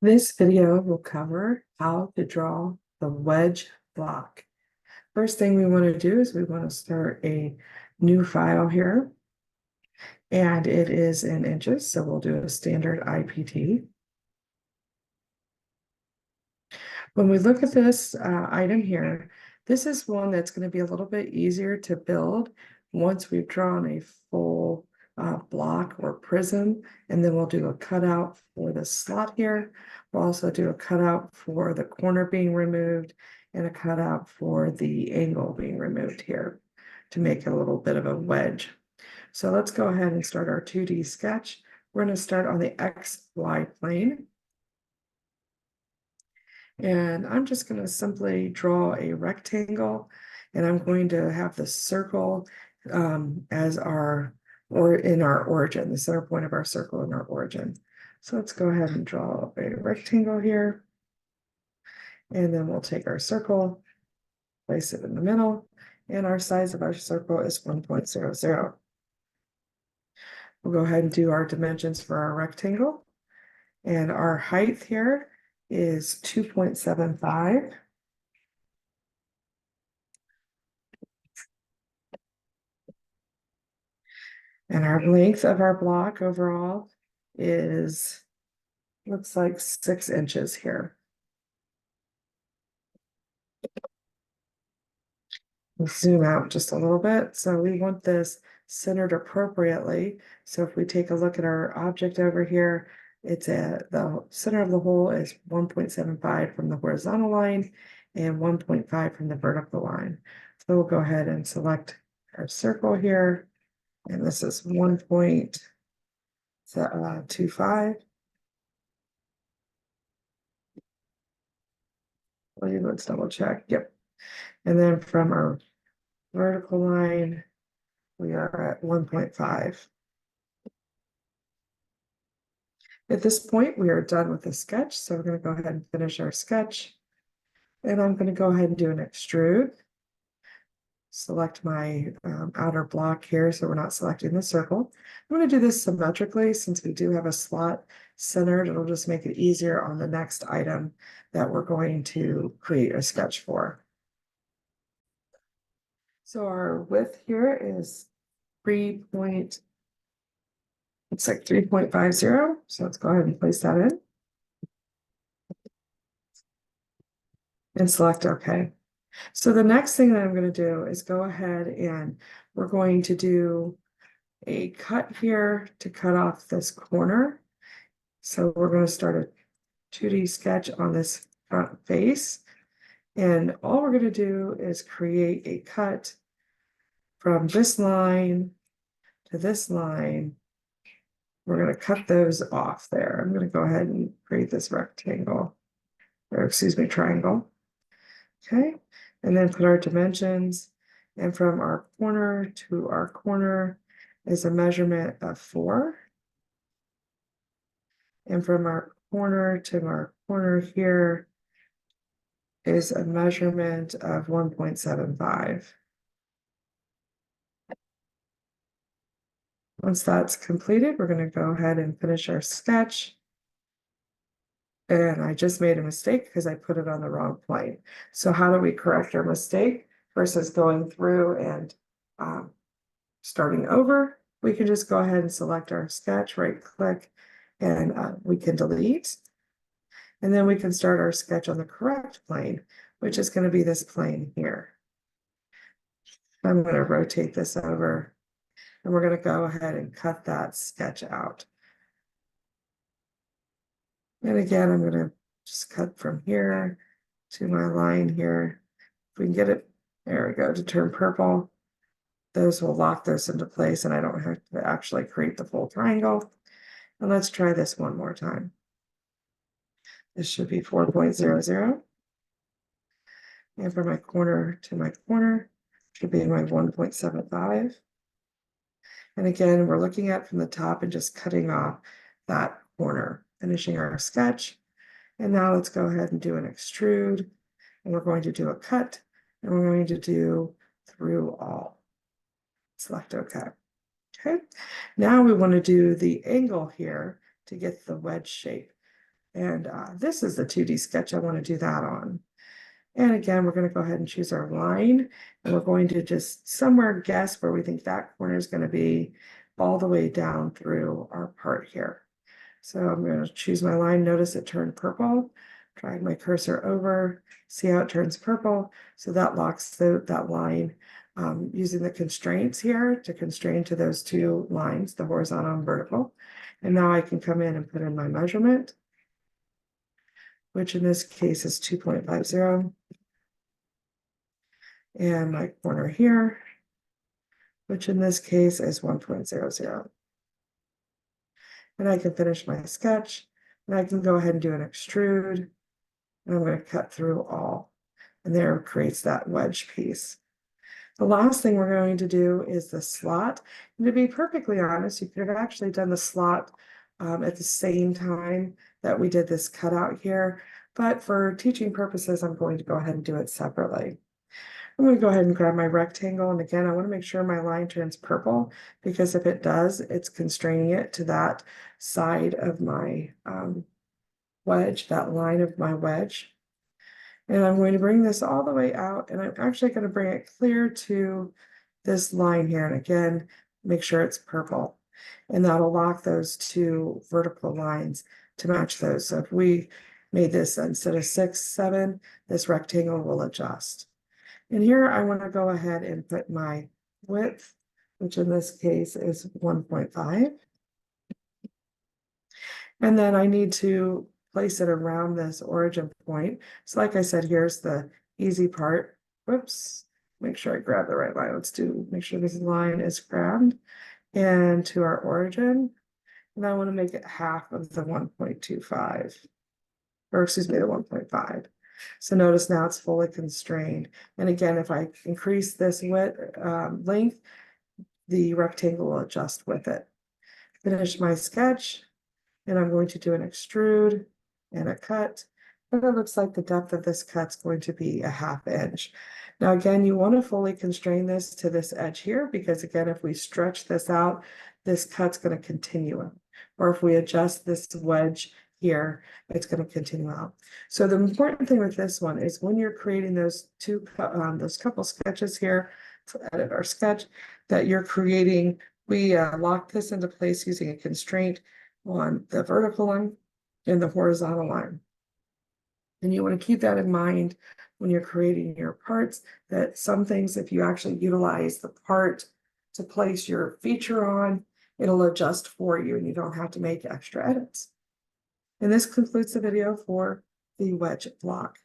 This video will cover how to draw the wedge block. First thing we want to do is we want to start a new file here, and it is in inches, so we'll do a standard IPT. When we look at this item here, this is one that's going to be a little bit easier to build once we've drawn a full block or prism, and then we'll do a cutout for the slot here. We'll also do a cutout for the corner being removed and a cutout for the angle being removed here to make a little bit of a wedge. So let's go ahead and start our 2D sketch. We're going to start on the XY plane. And I'm just going to simply draw a rectangle, and I'm going to have the circle as in our origin, the center point of our circle in our origin. So let's go ahead and draw a rectangle here. And then we'll take our circle, place it in the middle, and our size of our circle is 1.00. We'll go ahead and do our dimensions for our rectangle. And our height here is 2.75. And our length of our block overall looks like 6 inches here. We'll zoom out just a little bit. So we want this centered appropriately. So if we take a look at our object over here, the center of the hole is 1.75 from the horizontal line and 1.5 from the vertical line. So we'll go ahead and select our circle here. And this is 1.25. Let's double check. Yep. And then from our vertical line, we are at 1.5. At this point, we are done with the sketch. So we're going to go ahead and finish our sketch. And I'm going to go ahead and do an extrude. Select my outer block here, so we're not selecting the circle. I'm going to do this symmetrically since we do have a slot centered. It'll just make it easier on the next item that we're going to create a sketch for. So our width here is 3.50. So let's go ahead and place that in and select OK. So the next thing that I'm going to do is go ahead and we're going to do a cut here to cut off this corner. So we're going to start a 2D sketch on this front face. And all we're going to do is create a cut from this line to this line. We're going to cut those off there. I'm going to go ahead and create this rectangle, or excuse me, triangle. Okay, and then put our dimensions. And from our corner to our corner is a measurement of 4. And from our corner to our corner here is a measurement of 1.75. Once that's completed, we're going to go ahead and finish our sketch. And I just made a mistake because I put it on the wrong plane. So how do we correct our mistake versus going through and starting over? We can just go ahead and select our sketch, right click, and we can delete. And then we can start our sketch on the correct plane, which is going to be this plane here. I'm going to rotate this over, and we're going to go ahead and cut that sketch out. And again, I'm going to just cut from here to my line here. If we can get it, there we go, to turn purple. Those will lock those into place, and I don't have to actually create the full triangle. And let's try this one more time. This should be 4.00. And from my corner to my corner should be my 1.75. And again, we're looking at from the top and just cutting off that corner, finishing our sketch. And now let's go ahead and do an extrude. And we're going to do a cut, and we're going to do through all. Select OK. Okay, now we want to do the angle here to get the wedge shape. And this is the 2D sketch I want to do that on. And again, we're going to go ahead and choose our line, and we're going to just somewhere guess where we think that corner is going to be all the way down through our part here. So I'm going to choose my line. Notice it turned purple. Drag my cursor over, see how it turns purple. So that locks that line using the constraints here to constrain to those two lines, the horizontal and vertical. And now I can come in and put in my measurement, which in this case is 2.50. And my corner here, which in this case is 1.00. And I can finish my sketch, and I can go ahead and do an extrude, and I'm going to cut through all, and there creates that wedge piece. The last thing we're going to do is the slot. And to be perfectly honest, you could have actually done the slot at the same time that we did this cutout here, but for teaching purposes, I'm going to go ahead and do it separately. I'm going to go ahead and grab my rectangle, and again, I want to make sure my line turns purple, because if it does, it's constraining it to that side of my wedge, that line of my wedge. And I'm going to bring this all the way out, and I'm actually going to bring it clear to this line here, and again, make sure it's purple. And that'll lock those two vertical lines to match those. So if we made this instead of 6, 7, this rectangle will adjust. And here I want to go ahead and put my width, which in this case is 1.5. And then I need to place it around this origin point. So like I said, here's the easy part. Whoops, make sure I grab the right line. Make sure this line is grabbed and to our origin. And I want to make it half of the 1.25, or excuse me, the 1.5. So notice now it's fully constrained. And again, if I increase this width, length, the rectangle will adjust with it. Finish my sketch, and I'm going to do an extrude and a cut. And it looks like the depth of this cut's going to be a 1/2 inch. Now again, you want to fully constrain this to this edge here, because again, if we stretch this out, this cut's going to continue. Or if we adjust this wedge here, it's going to continue out. So the important thing with this one is when you're creating those those couple sketches here to edit our sketch that you're creating, we lock this into place using a constraint on the vertical line and the horizontal line. And you want to keep that in mind when you're creating your parts, that some things, if you actually utilize the part to place your feature on, it'll adjust for you and you don't have to make extra edits. And this concludes the video for the wedge block.